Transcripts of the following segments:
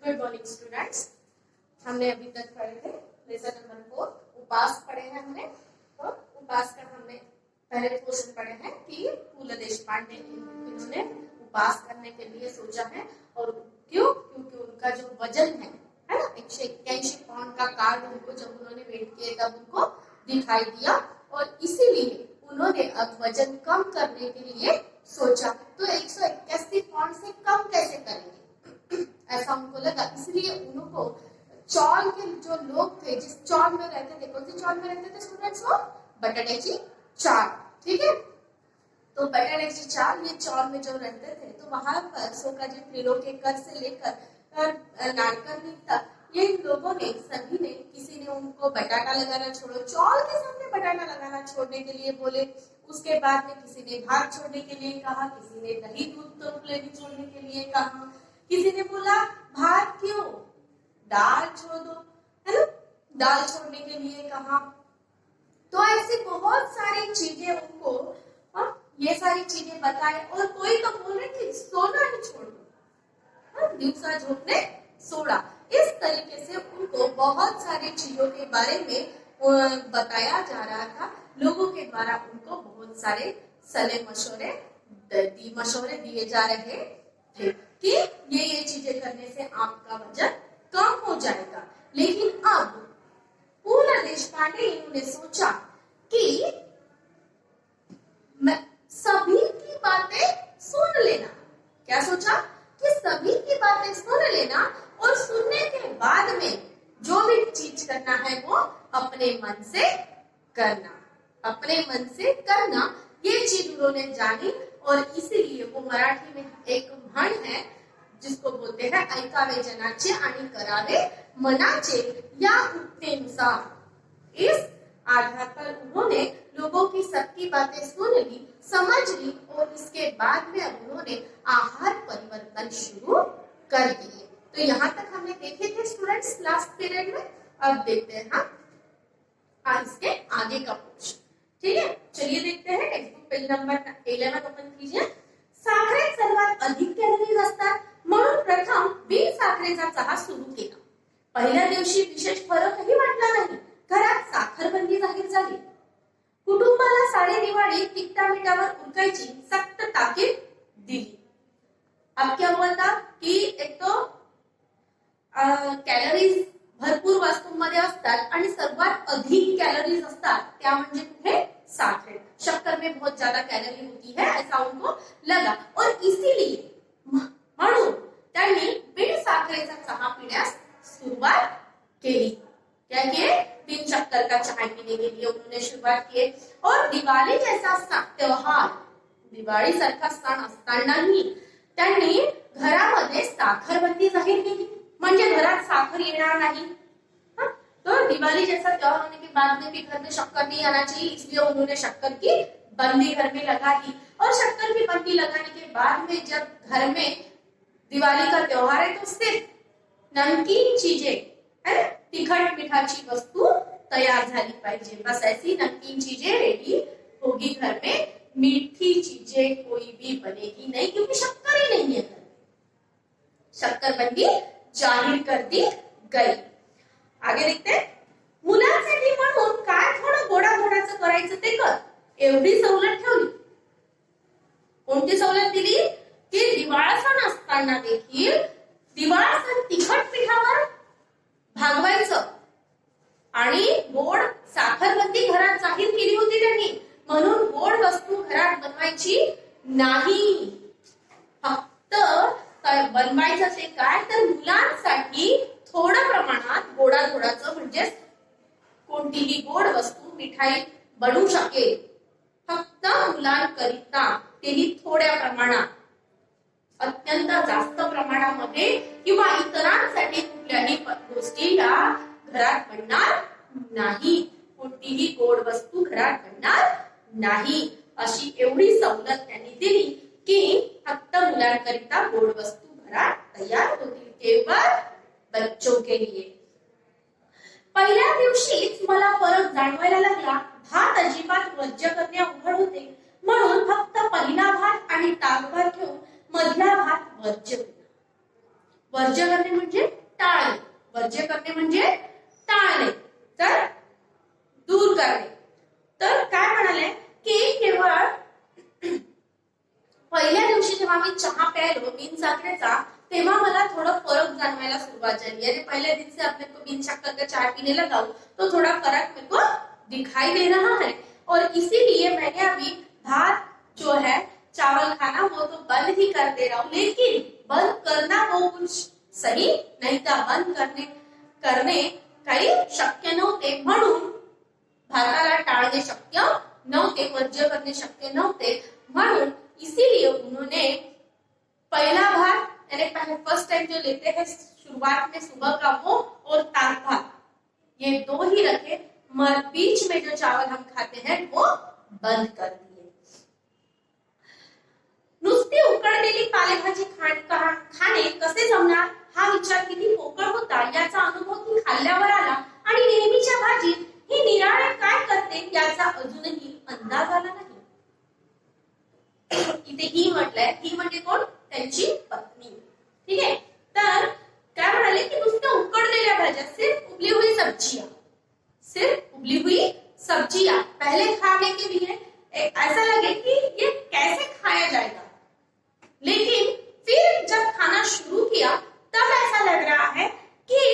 Good morning students. हमने अभी तक पढ़े थे लेसन नंबर 4 उपास पढ़े हैं हमने। तो उपास का हमने पहले क्वेश्चन पढ़े हैं कि फूल देशपांडे इन्होंने उपास करने के लिए सोचा है और क्यों? क्योंकि उनका जो वजन है ना 181 पाउंड का कार्ड उनको जब उन्होंने वेट किए तब उनको दिखाई दिया और इसीलिए उन्होंने अब वजन कम करने के लिए सोचा। तो 181 पाउंड से कम कैसे करेंगे ऐसा उनको लगा, इसलिए उनको चौल के जो लोग थे जिस चौल में रहते थे, कौन सी चौल में रहते थे स्टूडेंट्स? वो बटाटेची चाल, ठीक है। तो बटाटेची चाल ये चौल में जो रहते थे तो वहां पर सोकाजी त्रिलोकेकर से लेकर नाडकर्णी तक ये लोगों ने सभी ने किसी ने उनको बटाटा लगाना छोड़ो, चौल के सामने बटाटा लगाना छोड़ने के लिए बोले। उसके बाद में किसी ने भात छोड़ने के लिए कहा, किसी ने दही दूध छोड़ने के लिए कहा, किसी ने बोला भात क्यों, दाल छोड़ दो, है ना, दाल छोड़ने के लिए कहा। तो ऐसी बहुत सारी चीजें उनको ये सारी चीजें बताए और कोई तो बोल रहे कि सोना ही छोड़ दो, दिवसा झोंकने सोड़ा। इस तरीके से उनको बहुत सारी चीजों के बारे में बताया जा रहा था। लोगों के द्वारा उनको बहुत सारे सलाह मशवरे दिए जा रहे थे कि ये चीजें करने से आपका वजन कम हो जाएगा। लेकिन अब पूर्ण देशपांडे इन्होंने सोचा कि मैं सभी की बातें सुन लेना। क्या सोचा? कि सभी की बातें सुन लेना और सुनने के बाद में जो भी चीज करना है वो अपने मन से करना, अपने मन से करना। ये चीज उन्होंने जानी और इसीलिए वो मराठी में एक म्हण है जिसको बोलते हैं ऐकावे जनाचे आणि करावे मनाचे या उपतेनुसार। इस आधार पर उन्होंने लोगों की सबकी बातें सुन ली, समझ ली और इसके बाद में उन्होंने आहार परिवर्तन शुरू कर दिए। तो यहाँ तक हमने देखे थे स्टूडेंट्स लास्ट पीरियड में। अब देखते हैं हम इसके आगे का पोर्शन, ठीक है। चलिए देखते हैं text book page number 11 open कीजिए। साखरेत सर्वात अधिक कॅलरीज असतात म्हणून प्रथम बिन साखरेचा चहा सुरू केला। पहिल्या दिवशी विशेष फरकही वाटला नाही। घरात साखरबंदी जाहीर झाली। कुटुंबाला साडे दिवाळी तिखटा मिठावर उरकायची सक्त ताकीद दिली। अब क्या बोलता कि एक तो कॅलरीज भरपूर वस्तूंमध्ये असतात आणि सर्वात अधिक कॅलरीज असतात त्या म्हणजे कुठे? साखर। शक्कर में बहुत ज्यादा कैलोरी होती है ऐसा उनको लगा और इसीलिए म्हणून त्यांनी बिन साखरेचा चहा पिण्यास सुरुवात केली। क्या किए? बिन शक्कर का चाय पीने के लिए उन्होंने शुरुआत की और दिवाळी जैसा त्योहार, दिवाळी सारखा सण असतानाही त्यांनी घरामध्ये साखरबंदी जाहीर केली, म्हणजे घरात साखर येणार नाही। तो दिवाली जैसा त्योहार होने के बाद में भी घर में शक्कर नहीं आना चाहिए, इसलिए उन्होंने शक्कर की बंदी घर में लगा दी। और शक्कर की बंदी लगाने के बाद में जब घर में दिवाली का त्योहार है तो सिर्फ नमकीन चीजें, है तिखट मिठाची वस्तू तैयार झाली पाहिजे, बस ऐसी नमकीन चीजें रेडी होगी घर में। मीठी चीजें कोई भी बनेगी नहीं क्योंकि शक्कर ही नहीं है। शक्कर बंदी जाहीर कर दी गई। आगे देखते हैं। मुलांसाठी म्हणून काय थोडं गोडाधोडाचं करायचं ते कर एवढी सवलत ठेवली। कोणती सवलत दिली? की दिवाळ सण असताना देखील दिवाळ सण तिखट पिठावर भागवायचं आणि गोड साखरबंदी घरात जाहीर केली होती त्यांनी, म्हणून गोड वस्तू घरात बनवायची नाही। फक्त बनवायचं ते काय तर मुलांसाठी थोड्या प्रमाणात गोडाधोडाचं म्हणजे कोणतीही गोड वस्तू मिठाई बनवू शकेल, फक्त मुलांकरिता तेही थोड्या प्रमाणात, अत्यंत जास्त प्रमाणामध्ये किंवा इतरांसाठी कुठल्याही गोष्टी या घरात बनणार नाही, कोणतीही गोड वस्तू घरात बनणार नाही, अशी एवढी सवलत त्यांनी दिली की फक्त मुलांकरिता गोड वस्तू घरात तयार होतील, केवळ बच्चों के लिए। पहिल्या दिवशीच मला फरक जाणवायला लागला। भात अजिबात वर्ज्य करणे अवघड होते म्हणून फक्त पहिला भात आणि ताकभर ठेवून मधला भात वर्ज्य केला। वर्ज्य करणे म्हणजे टाळणे, वर्ज्य करणे म्हणजे टाळणे, तर दूर करणे. तर काय म्हणाले की केवळ पहिल्या दिवशी जेव्हा मी चहा प्यायलो बिन साखरेचा, तेव्हा मला थोड़ा फर्क जानवायला सुरुवात झाली. यानी पहले दिन से अपने को बिन शक्कर का चाय पीने लगा हूं, तो थोड़ा फर्क मेरे को दिखाई दे रहा है. और इसीलिए मैंने अभी भात जो है चावल खाना वो तो बंद ही कर दे रहा हूं. लेकिन बंद करना वो कुछ सही नहीं था. बंद करणे काही शक्य नव्हते, म्हणून भाताला टाळणे शक्य नव्हते, वर्ज्य करणे शक्य नव्हते. म्हणून इसीलिए उन्होंने पहला भात यानी फर्स्ट टाइम जो लेते हैं शुरुआत में सुबह का वो और ताक भात, ये दो ही रखे, मगर बीच में जो चावल हम खाते हैं वो बंद कर दिए. नुसती उकडलेली पालेभाजी खाणे कसे जमणार हा विचार किती पोकळ होता याचा अनुभव ती खाल्ल्यावर आला. आणि नेहमीच्या भाजीत ही निराळे काय करते याचा अजूनही अंदाज आला नाही. इथे ही म्हटलंय, ही म्हणजे कोण, त्यांची पत्नी. ठीक है, तर काय म्हणाले की नुसत्या उकडलेल्या भाज्या, सिर्फ उबली हुई सब्जियां, सिर्फ उबली हुई सब्जियां पहले खाने के लिए ऐसा लगे कि ये कैसे खाया जाएगा, लेकिन फिर जब खाना शुरू किया तब ऐसा लग रहा है कि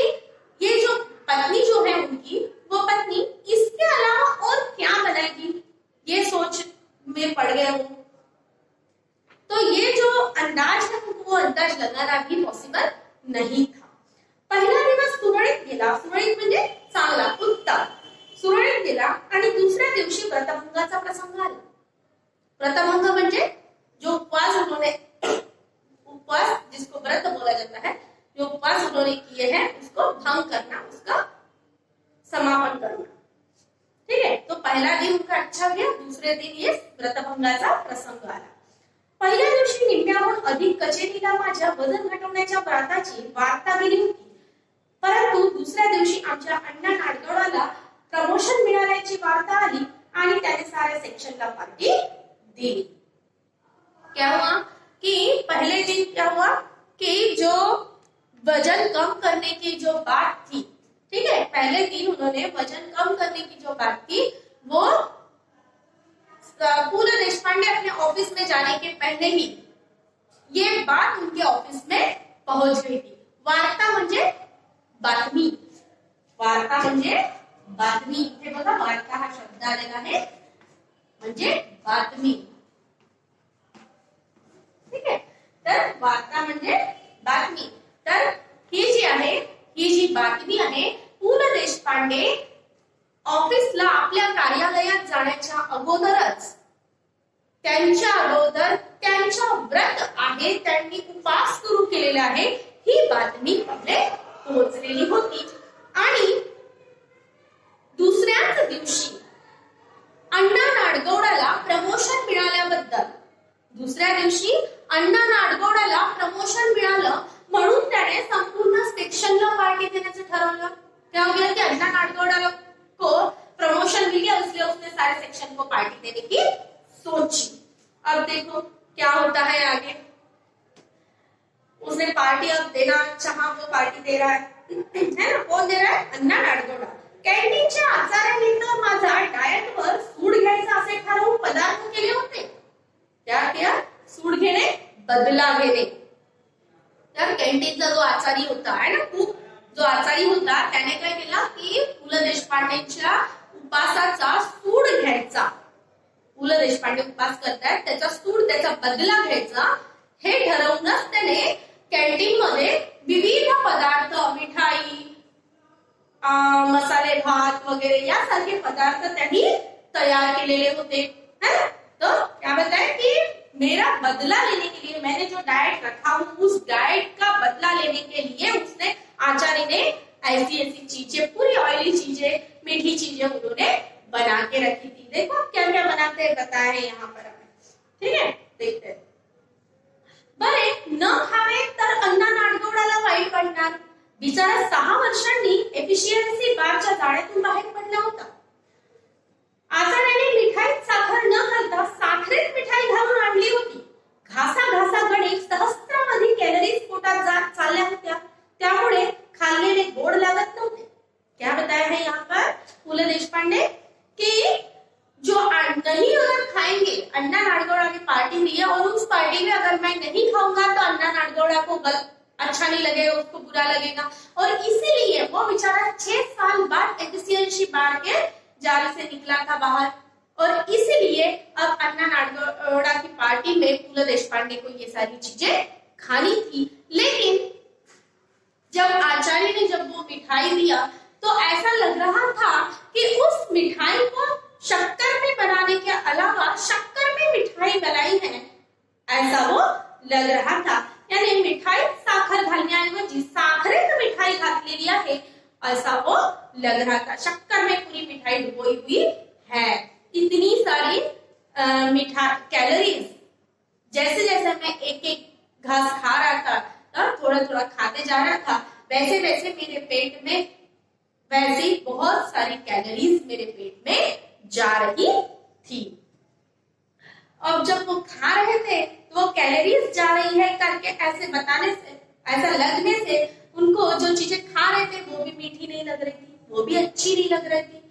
ये जो पत्नी जो है उनकी, वो पत्नी इसके अलावा और क्या बनाएगी, ये सोच में पड़ गए हूं. तो ये जो अंदाज है वो अंदाज लगाना भी पॉसिबल नहीं था. पहिला दिवस सुरळीत गेला, सुरळीत म्हणजे चांगला, उत्तम सुरळीत गेला. आणि दुसऱ्या दिवशी व्रतभंगाचा प्रसंग आला. व्रतभंग म्हणजे जो उपवास उन्होंने, उपवास जिसको व्रत बोला जाता है, जो उपवास उन्होंने किए हैं उसको भंग करना, उसका समापन करना. ठीक है, तो पहला दिन उनका अच्छा गया, दूसरे दिन ये व्रतभंगाचा प्रसंग आला. पहिल्या दिवशी निम्म्याहून अधिक कचेरीला माझ्या वजन घटवण्याच्या व्रताची वार्ता गेली होती. परंतु दुसऱ्या दिवशी आमच्या अण्णा नाडगौडाला प्रमोशन मिळाल्याची वार्ता आली आणि त्याने सारे सेक्शनला पार्टी दी. क्या हुआ कि पहले दिन क्या हुआ कि जो वजन कम करने की जो बात थी, ठीक है, पहले दिन उन्होंने वजन कम करने की जो बात थी वो पूला देशपांडे अपने ऑफिस में जाने के पहले ही ये बात उनके ऑफिस में पहुंच गई थी. वार्ता म्हणजे बातमी, वार्ता म्हणजे बातमी. इथे बघा वार्ता हा शब्द आलेला आहे, म्हणजे बातमी. ठीक आहे, तर वार्ता म्हणजे बातमी. तर ही जी आहे, ही जी बातमी आहे, पु ल देशपांडे ऑफिसला आपल्या कार्यालयात जाण्याच्या अगोदरच, त्यांच्या अगोदर त्यांच्या व्रत आहे, त्यांनी उपवास सुरू केलेला आहे, ही बातमी पहिले पोहोचलेली होती. आणि दुसऱ्याच दिवशी अण्णा नाडगौडाला प्रमोशन मिळाल्याबद्दल, दुसऱ्या दिवशी अण्णा नाडगौडाला प्रमोशन मिळालं म्हणून त्याने संपूर्ण सेक्शनला पार्टी देण्याचं ठरवलं. क्या हो गया कि अण्णा नाडगौडाला को प्रमोशन मिल गया, इसलिए उसने सारे सेक्शन को पार्टी देने की सोची. अब देखो क्या होता है आगे. उसने पार्टी अब देना चाहा तो पार्टी दे रहा है ना. कौन दे रहा है, अण्णा नाडगौडा. कॅन्टीनच्या आचार्यांनी तर माझा डाएटवर सूड घ्यायचा असे ठरवून पदार्थ केले होते. क्या किया, सूड घेणे, बदला घेणे. तर कॅन्टीनचा जो आचारी होता है ना, कुक जो आचारी होता, त्याने काय केलं की पु ल देशपांडेंच्या उपासाचा सूड घ्यायचा. पु ल देशपांडे उपास करतायत, त्याचा सूड, त्याचा बदला घ्यायचा, हे ठरवूनच त्याने कॅन्टीन मध्ये विविध पदार्थ, मिठाई, मसाले भात वगैरे यासारखे पदार्थ त्यांनी तयार केलेले होते. तो क्या बताए कि मेरा बदला लेने के लिए, मैंने जो डाइट रखा हूं उस डाइट का बदला लेने के लिए उसने, आचार्य ने ऐसी ऐसी चीजें, पूरी ऑयली चीजें, मीठी चीजें उन्होंने बना के रखी थी. देखो क्या क्या बनाते हैं बताए यहाँ पर हमें. ठीक है, देखते हैं. बरे न खावे तर अण्णा नाडगौडाला वाईट वाटणार. बिचारा 6 वर्षांनी एफिशियन्सी बारच्या जाळ्यातून बाहेर पडला होता. आचार्याने मिठाईत साखर न घालता साखरेत मिठाई घालून आणली होती. घासा घासा गणित सहस्त्राधिक कॅलरीज पोटात जात चालल्या होत्या, त्यामुळे खाल्लेले गोड लागत नव्हते। क्या बताया है यहाँ पर फूले देशपांडे कि जो नहीं अगर खाएंगे, अन्ना नाडगौड़ा की पार्टी ली है और उस पार्टी में अगर मैं नहीं खाऊंगा तो अन्ना नाडगौड़ा को अच्छा नहीं लगेगा, उसको बुरा लगेगा, और इसीलिए वो बेचारा 6 साल बाद एफिशिएंसी बाढ़ के जाल से निकला था बाहर, और इसीलिए अब अन्ना नाडगौड़ा की पार्टी में फूले देशपांडे को ये सारी चीजें खानी थी। लेकिन जब आचार्य ने जब वो मिठाई दिया तो ऐसा लग रहा था कि उस मिठाई को शक्कर में बनाने के अलावा शक्कर में मिठाई बनाई है, ऐसा वो लग रहा था। यानी मिठाई साखर घालण्याऐवजी साखरेत मिठाई घातलेली लिया है, ऐसा वो लग रहा था। शक्कर में पूरी मिठाई डुबोई हुई है। इतनी सारी मिठा कैलोरीज, जैसे जैसे मैं एक एक घास खा रहा था, थोड़ा थोड़ा खाते जा रहा था, वैसे वैसे मेरे पेट में वैसे बहुत सारी कैलोरीज मेरे पेट में जा रही थी। अब जब वो खा रहे थे तो वो कैलोरीज जा रही है करके ऐसे बताने से, ऐसा लगने से उनको जो चीजें खा रहे थे वो भी मीठी नहीं लग रही थी, वो भी अच्छी नहीं लग रही थी।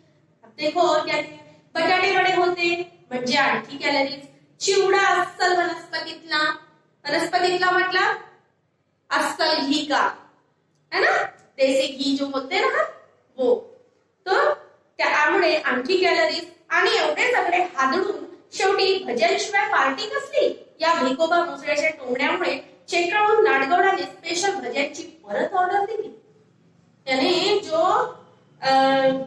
अब देखो और क्या है, बटाटे बड़े होते म्हणजे आणखी कॅलरीज, चिवडा अस्सल वनस्पतीतला, वनस्पतीतला मतलब अस्सल घी का, है ना, देसी घी जो बोलते हैं ना वो, तो त्यामुळे आणखी कॅलरीज आणि एवढे सगळे हादडून शेवटी भजनशिवाय पार्टी कसली, या भिकोबा मुसळ्याच्या टोमण्यामुळे चेकाळून नाडगौडाने स्पेशल भजनची परत ऑर्डर दिली। यानी जो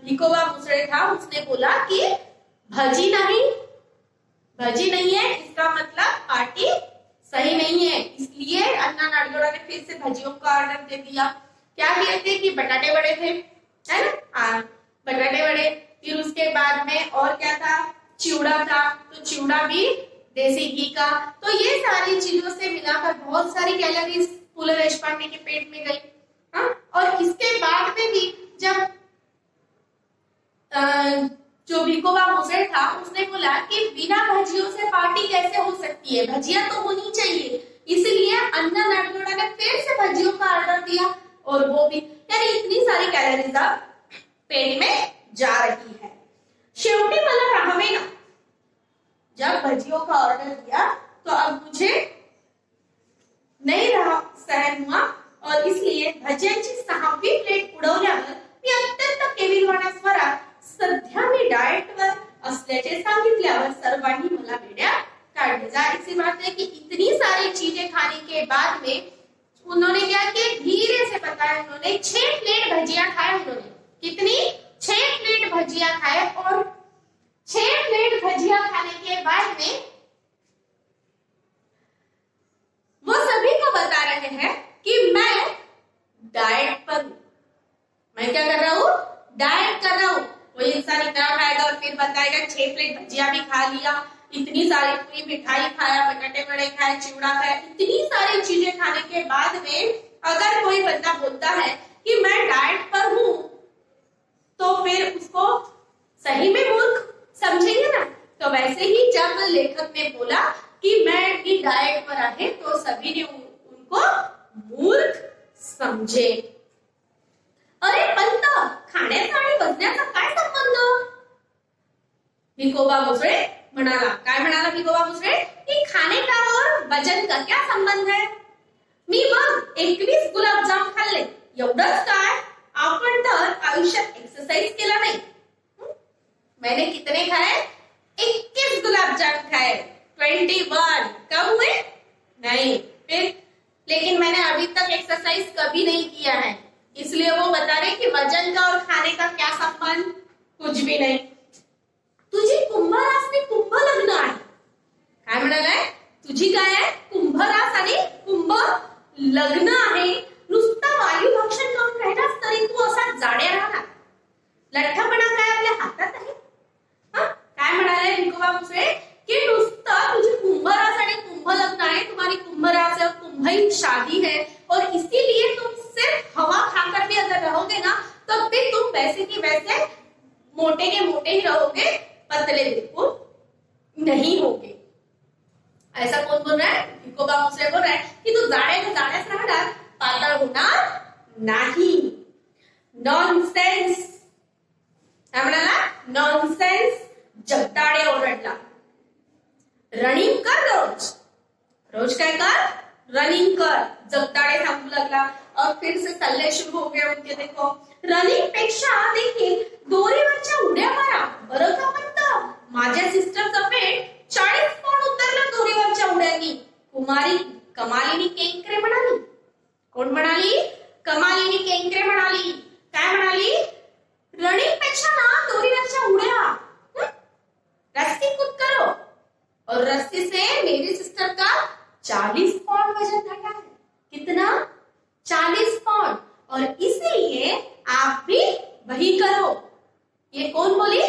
भिकोबा मुसळे था उसने बोला कि भजी नहीं है, इसका मतलब पार्टी सही नहीं है, इसलिए अन्ना नाडगौड़ा ने फिर से भजियों का ऑर्डर दे दिया। क्या दिए थे कि बटाटे बड़े थे, है ना, बटाटे बड़े, फिर उसके बाद में और क्या था, चिवड़ा था, तो चिवड़ा भी देसी घी का। तो ये सारी चीजों से मिलाकर बहुत सारी कैलोरीज फूले देशपांडे के पेट में गई। और इसके बाद में भी जब जो भिकोबा मुसळे था उसने बोला कि बिना भजियों से पार्टी कैसे हो सकती है, भजिया तो होनी चाहिए, इसलिए अन्ना नाडगौड़ा ने फिर से भजियों का ऑर्डर दिया, और वो भी, यानी इतनी सारी कैलोरीज अब पेट में जा रही है। शेवटी मला राहवेना, जब भजियों का ऑर्डर दिया तो अब मुझे नहीं रहा सहन हुआ, और इसलिए भज्यांची 6वी प्लेट उडवल्यावर मी अत्यंत केविलवाण्या स्वरात सध्या मी डाएटवर असल्याचे सांगितल्यावर सर्वांनी मला वेड्या काढले। जाहिर सी बात है कि इतनी सारी चीजें खाने के बाद में उन्होंने क्या किया, धीरे से बताया, उन्होंने 6 प्लेट भजिया खाए। उन्होंने कितनी, 6 प्लेट भजिया खाए, और 6 प्लेट भजिया खाने के बाद में वो सभी को बता रहे हैं कि मैं डाइट पर हूं, मैं क्या कर रहा हूं, डाइट कर रहा हूं। कोई इंसान इतना खाएगा और फिर बताएगा 6 प्लेट भजिया भी खा लिया, इतनी सारी पूरी मिठाई खाया, बटाटे बड़े खाए, चिवड़ा खाया, इतनी सारी चीजें खाने के बाद में अगर कोई बंदा बोलता है कि मैं डाइट पर हूं, तो फिर उसको सही में मूर्ख समझेंगे ना। तो वैसे ही जब लेखक ने बोला कि मैं भी डाइट पर आहे, तो सभी ने उनको मूर्ख समझे। अरे पंत, खाण्याचा आणि वजनाचा काय संबंध? भिकोबा मुसळे म्हणाला, काय म्हणाला भिकोबा मुसळे, की खाने का और वजन का क्या संबंध है? मी मग 21 गुलाबजाम खाल्ले, एवढंच काय? आपण तर आयुष्यात एक्सरसाइज केला नाही। मैंने कितने खाए? 21 गुलाबजाम खाए, 21। कब हुए? नहीं, फिर लेकिन मैंने अभी तक एक्सरसाइज कभी नहीं किया है, इसलिए वो बता रहे कि वजन का और खाने का क्या संबंध, कुछ भी नहीं। तुझी कुंभरासने कुंभ लग्न आहे, काय म्हणालाय, तुझी काय आहे, कुंभरास आणि कुंभ लग्न आहे, नुसता वायू भक्षण करून राहिलास तरी तू असा जाड्या राहणार, लठ्ठपणा काय आपल्या हातात आहे? काय म्हणाले भिकोबा मुसळे की नुसतं तुझी कुंभरास आणि कुंभ लग्न आहे, तुम्हारी कुंभरास और कुंभई शादी है, और इसीलिए तुम सिर्फ हवा खाकर भी अगर रहोगे ना तो भी तुम वैसे की वैसे मोटे के मोटे ही रहोगे, पतले बिल्कुल नहीं होगे। ऐसा कौन बोल रहा है? विकोबा मुसळे बोल रहा है की तू जाण्याच राहणार, पातळ होणार नाही. नॉनसेन्स. काय म्हणाला? नॉनसेन्स. जगदाळे ओरडला. रनिंग कर रोज. रोज काय कर? रनिंग कर. जगदाळे सांगू लागला. और फिर से सल्ले शुरू हो गए उनके. देखो, रनिंग पेक्षा देखील दोरीवरच्या उड्या मारा. बरं का म्हणतं? माझ्या सिस्टरचं वेट 40 पौंड उतरलं दोरीवरच्या उड्यांनी. कमालिनी केंकरे म्हणाली. कोण म्हणाली? कमालिनी केंकरे म्हणाली. काय म्हणाली? रनिंग पेक्षा ना दोरीवरच्या उड्या. रस्सी कूद करो. और रस्सी से मेरी सिस्टर का 40 पौंड वजन घटा है. कितना? 40 पौंड. और इसीलिए आप भी वही करो. ये कौन बोली?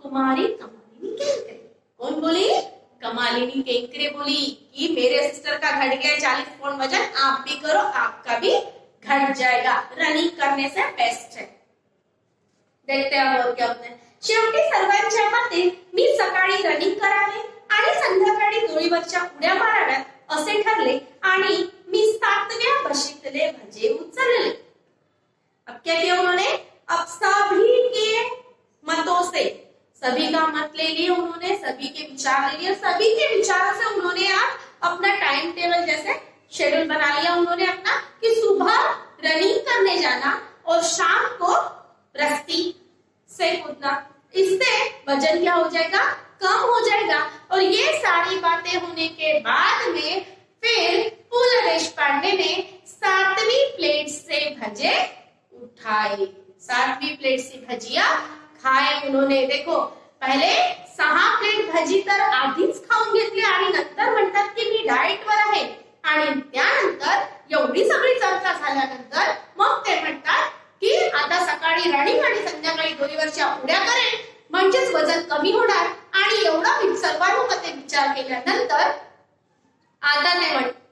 कमालिनी केंकरे. कौन बोली? कमालिनी केंकरे बोली कि मेरे सिस्टर का घट गया 40 पौंड वजन, आप भी करो, आपका भी घट जाएगा. रनिंग करने से बेस्ट है. देखते हैं और क्या होता है. शेवटी सर्वांच्या मते मी सकाळी रनिंग करावे आणि संध्याकाळी दोरीवरच्या उड्या माराव्यात असे ठरले आणि मी 7व्या बशीतले भजे उचलले. अब क्या किया उन्होंने? अब सभी के मतों से, सभी का मत ले लिए उन्होंने, सभी के विचार ले लिए. सभी के विचारों से उन्होंने आज अपना टाइम टेबल जैसे शेड्यूल बना लिया उन्होंने अपना कि सुबह रनिंग करने जाना और शाम को रस्सी से कूदना. इससे वजन क्या हो जाएगा? कम हो जाएगा. और ये सारी बातें होने के बाद में फिर फूल देशपांडे ने 7वीं प्लेट से भजे उठाए. 7वीं प्लेट से भजिया खाए उन्होंने. देखो, पहिले 6 प्लेट भजी तर आधीच खाऊन घेतली आणि नंतर म्हणतात की मी डाएट वर आहे. आणि त्यानंतर एवढी सगळी चर्चा झाल्यानंतर मग ते म्हणतात की आता सकाळी रनिंग आणि संध्याकाळी दोरीवरच्या उड्या करेन म्हणजेच वजन कमी होणार. आणि एवढा सर्वानुमते विचार केल्यानंतर आता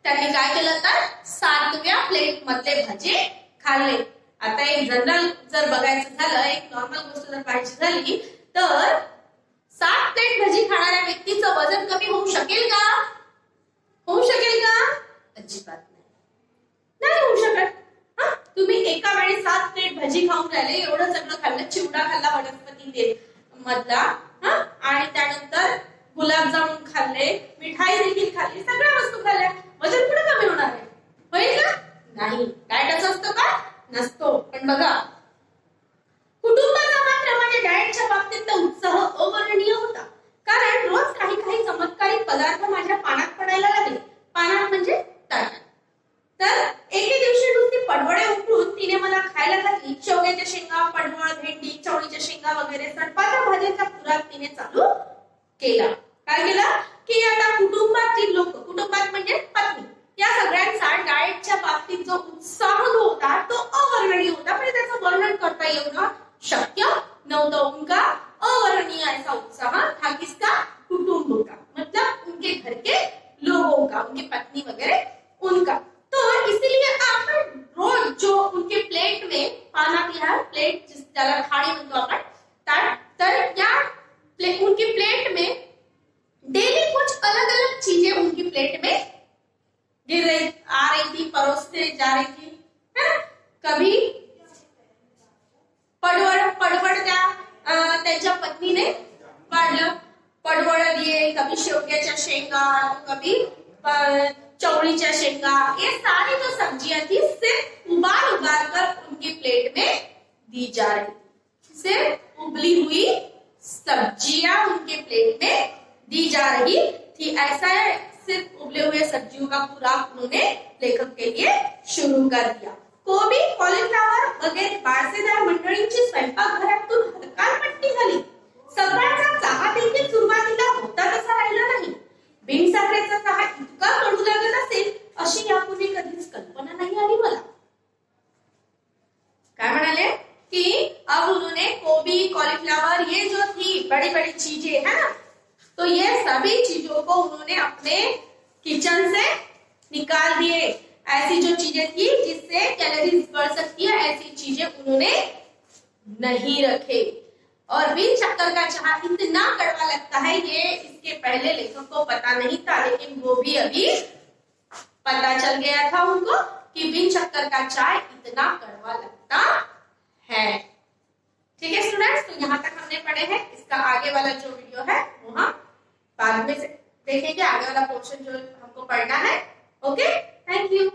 त्यांनी काय केलं तर 7व्या प्लेट मधले भजे खाल्ले. आता एक जनरल जर बघायचं झालं, एक नॉर्मल गोष्ट जर पाहायची झाली तर 7 प्लेट भजी खाणाऱ्या व्यक्तीचं वजन कमी होऊ शकेल का? होऊ शकेल का? अजिबात नाही होऊ शकत. तुम्ही एका वेळी 7 प्लेट भजी खाऊन राहिले, एवढं सगळं खाल्लं, चिवडा खाल्ला वनस्पती तेल मधला, आणि त्यानंतर गुलाबजामुन खाल्ले, मिठाई देखील खाल्ली, सगळ्या वस्तू खाल्ल्या, वजन कुठे कमी होणार आहे? होईल का? नाही. डाएट असतो का? नसतो. पण बघा, कुटुंबाचा मात्र म्हणजे डाएटच्या बाबतीत उत्साह अवर्णनीय होता. कारण रोज काही चमत्कारिक पदार्थ माझ्या पानात पडायला लागले. पानात म्हणजे ताटात. तर एके दिवशी नुसती पडवळे उकळून तिने मला खायला घातली. शेवग्याच्या शेंगा, पडवळ, भेंडी, चवळीच्या शेंगा वगैरे सडपाच्या भाज्यांचा खुराक तिने चालू केला. काय केलं की आता कुटुंबातील लोक, कुटुंबात म्हणजे पत्नी, या सगळ्यांचा डाएटच्या बाबतीत जो उत्साह होता तो अवर्णनीय होता. पण त्याचं वर्णन करता येणं शक्य नव्हतं. उनका अवर्णनीय ऐसा उत्साह था. किसका? कुटुंब का, मतलब उनके घर के लोगों का, उनकी पत्नी वगैरह उनका. तो इसीलिए आप रोज जो उनके प्लेट में पानात या प्लेट ज्याला थाळी म्हणतो आपण ताट, तर या उनकी प्लेट में डेली कुछ अलग अलग चीजें उनकी प्लेट में गिर रही आ रही थी, परोसते जा रही थी, है ना. कभी पडवळ त्यांच्या पत्नीने वाढलं, पडवळ दिए, कभी शेवग्याच्या शेंगा, कभी चौड़ीच्या शेंगा. ये सारी जो सब्जियां थी सिर्फ उबाल कर उनकी प्लेट में दी जा रही थी. सिर्फ उबली हुई सब्जियां उनके प्लेट में दी जा रही थी. ऐसा है, सिर्फ उबले हुए सब्जियों का खुराक उन्होंने लेखक के लिए शुरू कर दिया. कोबी, कॉलीफ्लॉवर वगैरे बाळसेदार मंडळींची स्वयंपाकघरातून हलकालपट्टी झाली. सगळ्यांचा चहा देखील सुरुवातीला होता तसा राहिला नाही. बिनसाखरेचा चहा इतका कडू लागत असेल अशी यापूर्वी कधीच कल्पना नहीं आली मला. क्या म्हणाले कि अब उन्होंने गोभी, कॉलीफ्लावर, ये जो थी बड़ी बड़ी चीजें है ना, तो ये सभी चीजों को उन्होंने अपने किचन से निकाल दिए. ऐसी जो चीजें थी जिससे कैलोरीज बढ़ सकती है, ऐसी चीजें उन्होंने नहीं रखे. और बिन शक्कर का चाह इतना कड़वा लगता है, ये इसके पहले लेखक को पता नहीं था, लेकिन वो भी अभी पता चल गया था उनको कि बिन शक्कर का चाय इतना कड़वा लगता है। ठीक है स्टूडेंट्स, तो यहाँ तक हमने पढ़े हैं। इसका आगे वाला जो वीडियो है वो हम बाद में देखेंगे, आगे वाला पोर्शन जो हमको पढ़ना है। Okay, thank you.